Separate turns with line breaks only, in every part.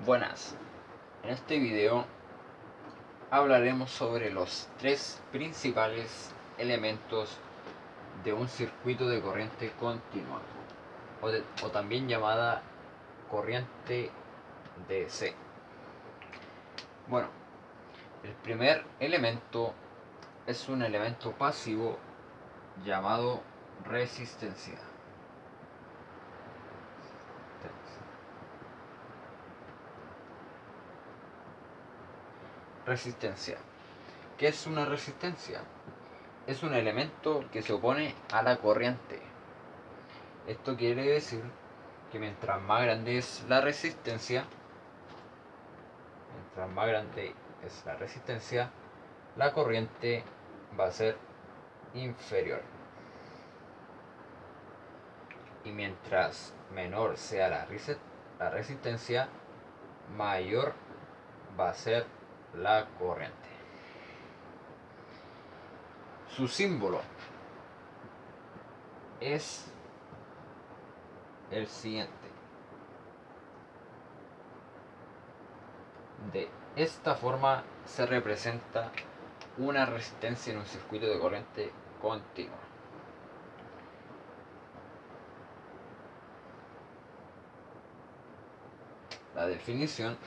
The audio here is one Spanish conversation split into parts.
Buenas, en este video hablaremos sobre los tres principales elementos de un circuito de corriente continua o también llamada corriente DC. Bueno, el primer elemento es un elemento pasivo llamado resistencia. Resistencia. ¿Qué es una resistencia? Es un elemento que se opone a la corriente. Esto quiere decir que mientras más grande es la resistencia, la corriente va a ser inferior. Y mientras menor sea la resistencia, mayor va a ser la corriente. Su símbolo es el siguiente. De esta forma se representa una resistencia en un circuito de corriente continua. La definición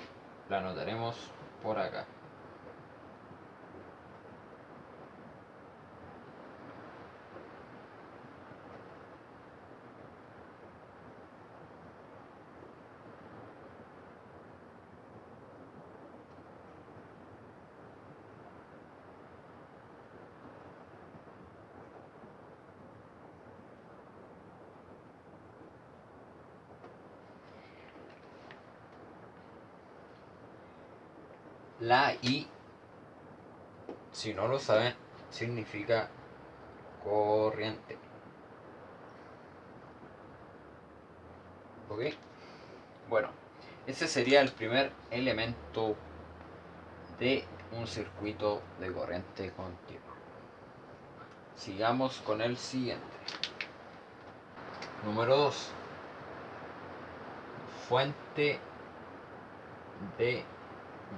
la anotaremos por acá. La I, si no lo saben, significa corriente. ¿Ok? Bueno, ese sería el primer elemento de un circuito de corriente continua. Sigamos con el siguiente. Número 2. Fuente de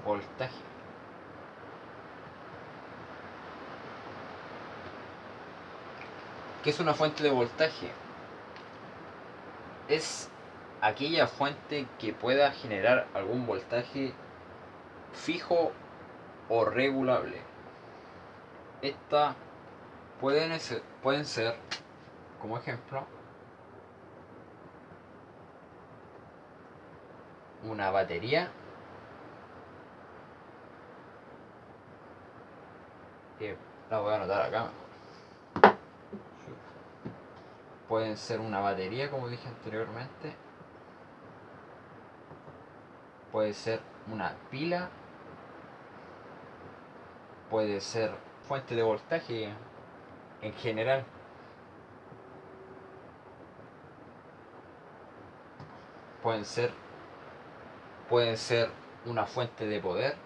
voltaje. ¿Qué es una fuente de voltaje? Es aquella fuente que pueda generar algún voltaje fijo o regulable. Estas pueden ser, como ejemplo, una batería, que la voy a anotar acá mejor. Pueden ser una batería, como dije anteriormente. Puede ser una pila. Puede ser fuente de voltaje en general. Pueden ser una fuente de poder.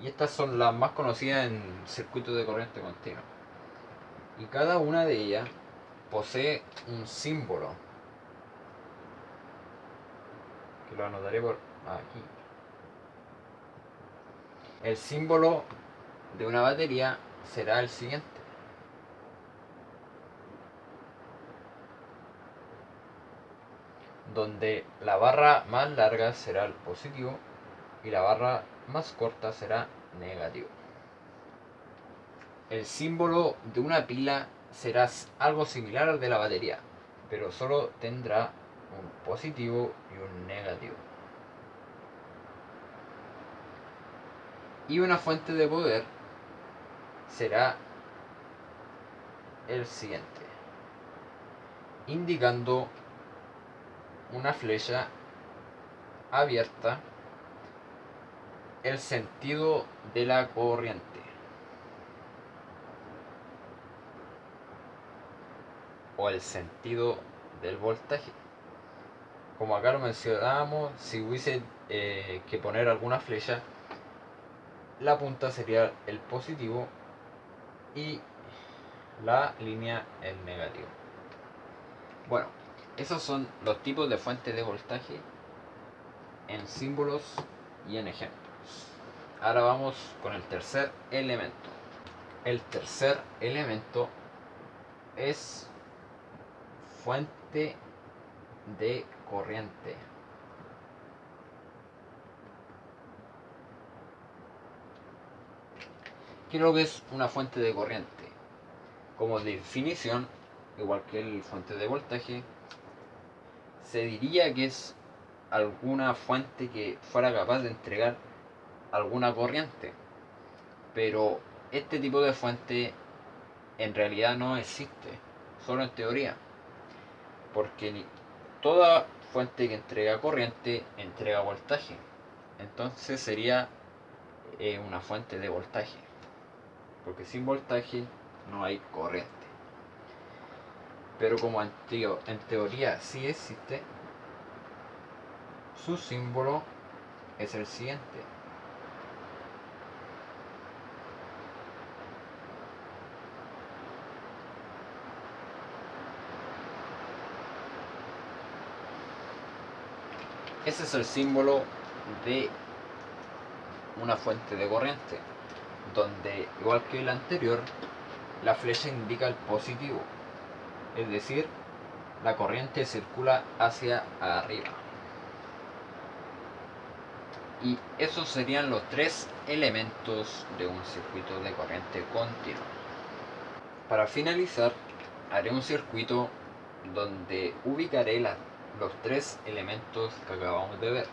Y estas son las más conocidas en circuitos de corriente continua. Y cada una de ellas posee un símbolo, que lo anotaré por aquí. El símbolo de una batería será el siguiente. Donde la barra más larga será el positivo y la barra más corta será negativo. El símbolo de una pila será algo similar al de la batería, pero solo tendrá un positivo y un negativo. Y una fuente de poder será el siguiente, indicando una flecha abierta el sentido de la corriente. O el sentido del voltaje. Como acá lo mencionábamos, si hubiese que poner alguna flecha, la punta sería el positivo y la línea es negativo. Bueno, esos son los tipos de fuentes de voltaje en símbolos y en ejemplos. Ahora vamos con el tercer elemento. El tercer elemento es fuente de corriente. ¿Qué es lo que es una fuente de corriente? Como definición, igual que el fuente de voltaje, se diría que es alguna fuente que fuera capaz de entregar alguna corriente. Pero este tipo de fuente en realidad no existe, solo en teoría. Porque toda fuente que entrega corriente entrega voltaje. Entonces sería una fuente de voltaje. Porque sin voltaje no hay corriente. Pero como en teoría sí existe, su símbolo es el siguiente. Ese es el símbolo de una fuente de corriente, donde, igual que el anterior, la flecha indica el positivo, es decir, la corriente circula hacia arriba. Y esos serían los tres elementos de un circuito de corriente continua. Para finalizar, haré un circuito donde ubicaré los tres elementos que acabamos de ver.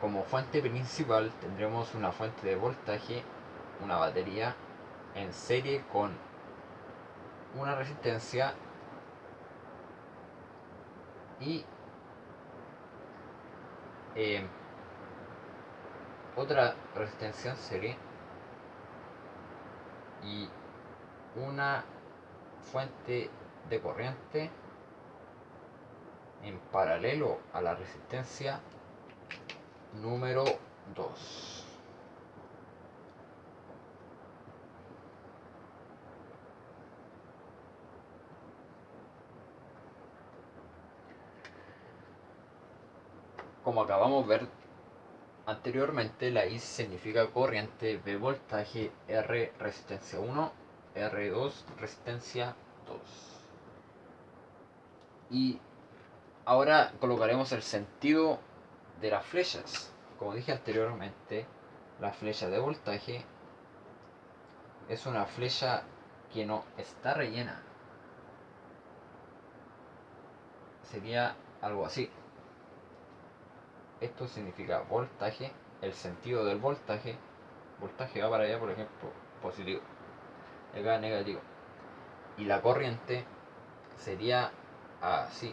Como fuente principal tendremos una fuente de voltaje, una batería en serie con una resistencia y otra resistencia en serie y una fuente de corriente en paralelo a la resistencia número 2. Como acabamos de ver anteriormente, la I significa corriente, V voltaje, R resistencia 1, R2 resistencia 2. Y ahora colocaremos el sentido de las flechas. Como dije anteriormente, la flecha de voltaje es una flecha que no está rellena. Sería algo así. Esto significa voltaje, el sentido del voltaje. Voltaje va para allá, por ejemplo, positivo. Acá negativo. Y la corriente sería así,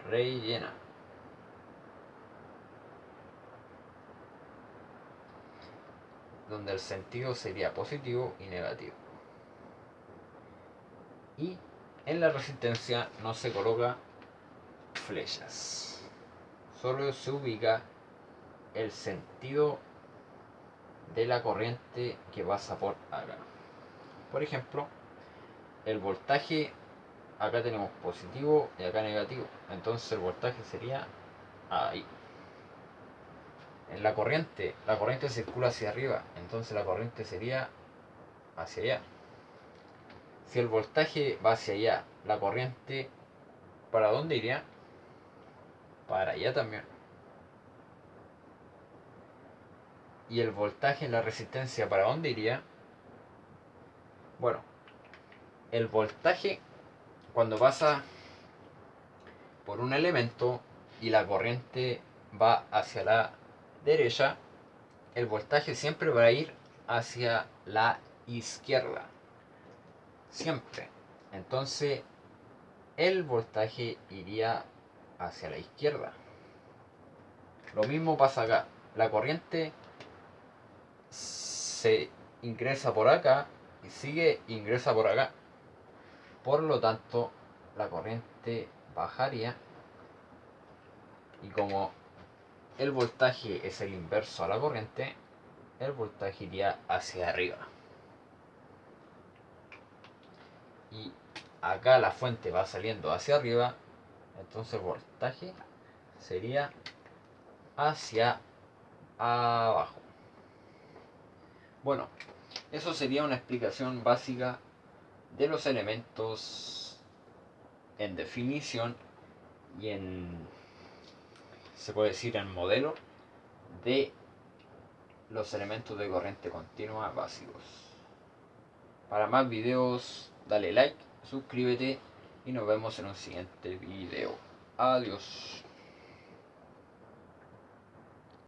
rellena. Donde el sentido sería positivo y negativo. Y en la resistencia no se coloca flechas. Solo se ubica el sentido de la corriente que pasa por acá. Por ejemplo, el voltaje, acá tenemos positivo y acá negativo. Entonces el voltaje sería ahí. En la corriente circula hacia arriba, entonces la corriente sería hacia allá. Si el voltaje va hacia allá, la corriente, ¿para dónde iría? Para allá también. Y el voltaje en la resistencia, ¿para dónde iría? Bueno, el voltaje cuando pasa por un elemento y la corriente va hacia la derecha, el voltaje siempre va a ir hacia la izquierda. Siempre. Entonces, el voltaje iría hacia la izquierda. Lo mismo pasa acá. La corriente se ingresa por acá y ingresa por acá. Por lo tanto, la corriente bajaría y como el voltaje es el inverso a la corriente, el voltaje iría hacia arriba. y acá la fuente va saliendo hacia arriba, entonces el voltaje sería hacia abajo. Bueno, eso sería una explicación básica de los elementos en definición y se puede decir, en modelo de los elementos de corriente continua básicos. Para más videos, dale like, suscríbete y nos vemos en un siguiente video. Adiós.